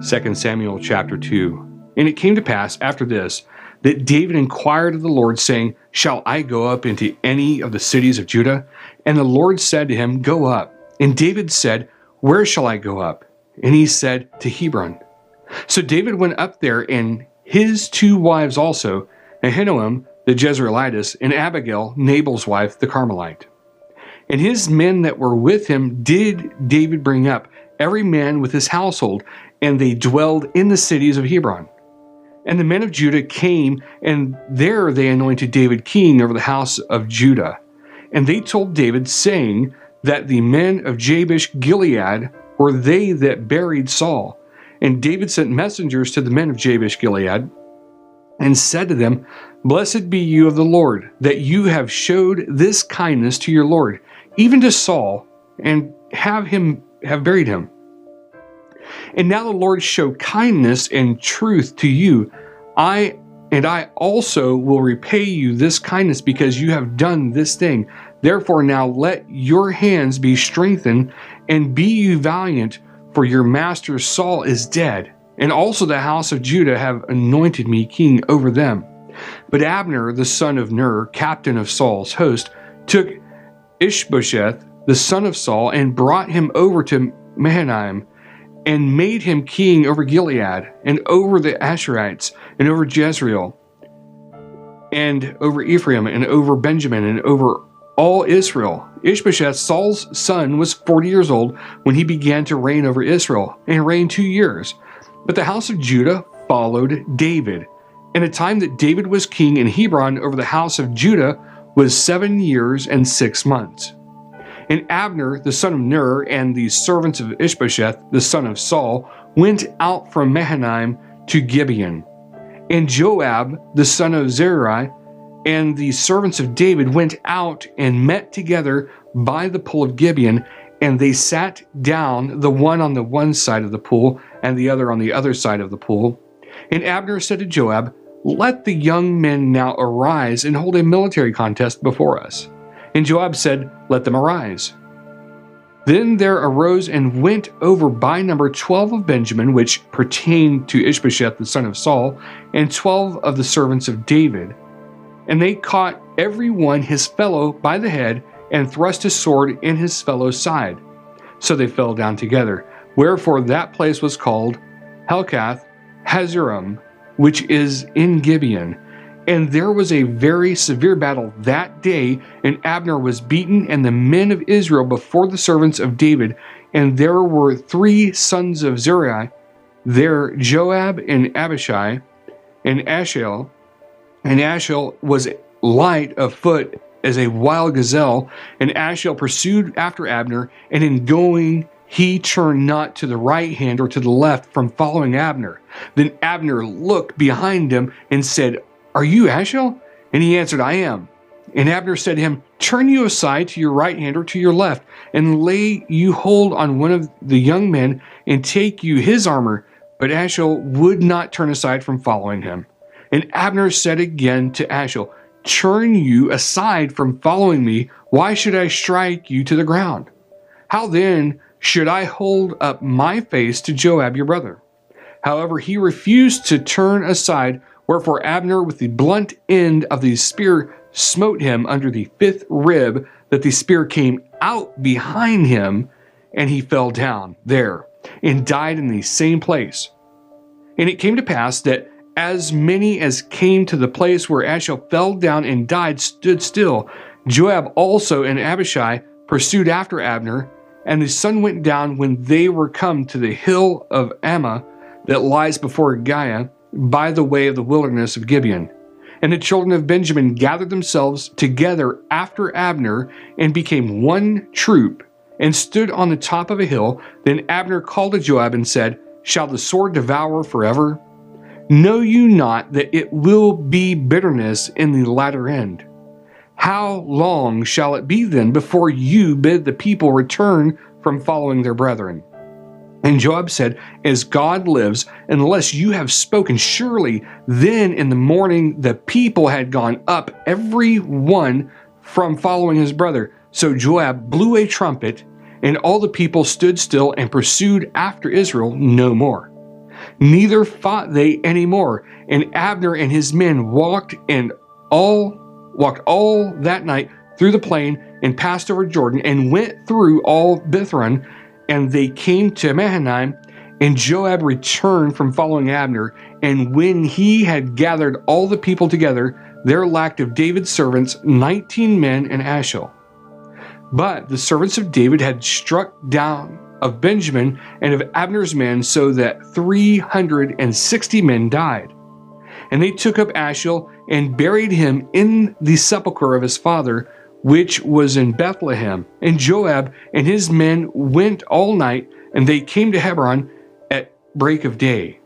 2 Samuel chapter 2. And it came to pass after this, that David inquired of the Lord, saying, Shall I go up into any of the cities of Judah? And the Lord said to him, Go up. And David said, Where shall I go up? And he said, To Hebron. So David went up there, and his 2 wives also, Ahinoam the Jezreelitess, and Abigail, Nabal's wife, the Carmelite. And his men that were with him did David bring up, every man with his household, and they dwelled in the cities of Hebron. And the men of Judah came, and there they anointed David king over the house of Judah. And they told David, saying that the men of Jabesh Gilead were they that buried Saul. And David sent messengers to the men of Jabesh Gilead, and said to them, Blessed be you of the Lord, that you have showed this kindness to your Lord, even to Saul, and have buried him. And now the Lord show kindness and truth to you. I also will repay you this kindness, because you have done this thing. Therefore now let your hands be strengthened, and be you valiant, for your master Saul is dead, and also the house of Judah have anointed me king over them. But Abner, the son of Ner, captain of Saul's host, took Ishbosheth, the son of Saul, and brought him over to Mahanaim, and made him king over Gilead, and over the Asherites, and over Jezreel, and over Ephraim, and over Benjamin, and over all Israel. Ishbosheth, Saul's son, was 40 years old when he began to reign over Israel, and reigned 2 years. But the house of Judah followed David. And the time that David was king in Hebron over the house of Judah was 7 years and 6 months. And Abner, the son of Ner, and the servants of Ishbosheth, the son of Saul, went out from Mahanaim to Gibeon. And Joab, the son of Zeruiah, and the servants of David went out and met together by the pool of Gibeon, and they sat down, the one on the one side of the pool, and the other on the other side of the pool. And Abner said to Joab, Let the young men now arise and hold a military contest before us. And Joab said, Let them arise. Then there arose and went over by number 12 of Benjamin, which pertained to Ishbosheth the son of Saul, and 12 of the servants of David. And they caught every one his fellow by the head, and thrust his sword in his fellow's side. So they fell down together. Wherefore that place was called Helkath Hazurim, which is in Gibeon. And there was a very severe battle that day, and Abner was beaten, and the men of Israel before the servants of David. And there were 3 sons of Zeruiah there, Joab and Abishai and Asahel. And Asahel was light of foot as a wild gazelle, and Asahel pursued after Abner, and in going he turned not to the right hand or to the left from following Abner. Then Abner looked behind him and said, Are you Asahel? And he answered, I am. And Abner said to him, Turn you aside to your right hand or to your left, and lay you hold on one of the young men, and take you his armor. But Asahel would not turn aside from following him. And Abner said again to Asahel, Turn you aside from following me. Why should I strike you to the ground? How then should I hold up my face to Joab your brother? However, he refused to turn aside, wherefore Abner with the blunt end of the spear smote him under the 5th rib, that the spear came out behind him, and he fell down there, and died in the same place. And it came to pass that as many as came to the place where Asahel fell down and died stood still. Joab also and Abishai pursued after Abner, and the sun went down when they were come to the hill of Ammah that lies before Giah, by the way of the wilderness of Gibeon. And the children of Benjamin gathered themselves together after Abner, and became one troop, and stood on the top of a hill. Then Abner called to Joab and said, Shall the sword devour forever? Know you not that it will be bitterness in the latter end? How long shall it be then before you bid the people return from following their brethren? And Joab said, As God lives, unless you have spoken, surely then in the morning the people had gone up every one from following his brother. So Joab blew a trumpet, and all the people stood still and pursued after Israel no more. Neither fought they any more. And Abner and his men walked all that night through the plain and passed over Jordan and went through all Bithron, and they came to Mahanaim. And Joab returned from following Abner, and when he had gathered all the people together, there lacked of David's servants 19 men in Ashel. But the servants of David had struck down of Benjamin and of Abner's men, so that 360 men died. And they took up Ashel and buried him in the sepulchre of his father, which was in Bethlehem. And Joab and his men went all night, and they came to Hebron at break of day.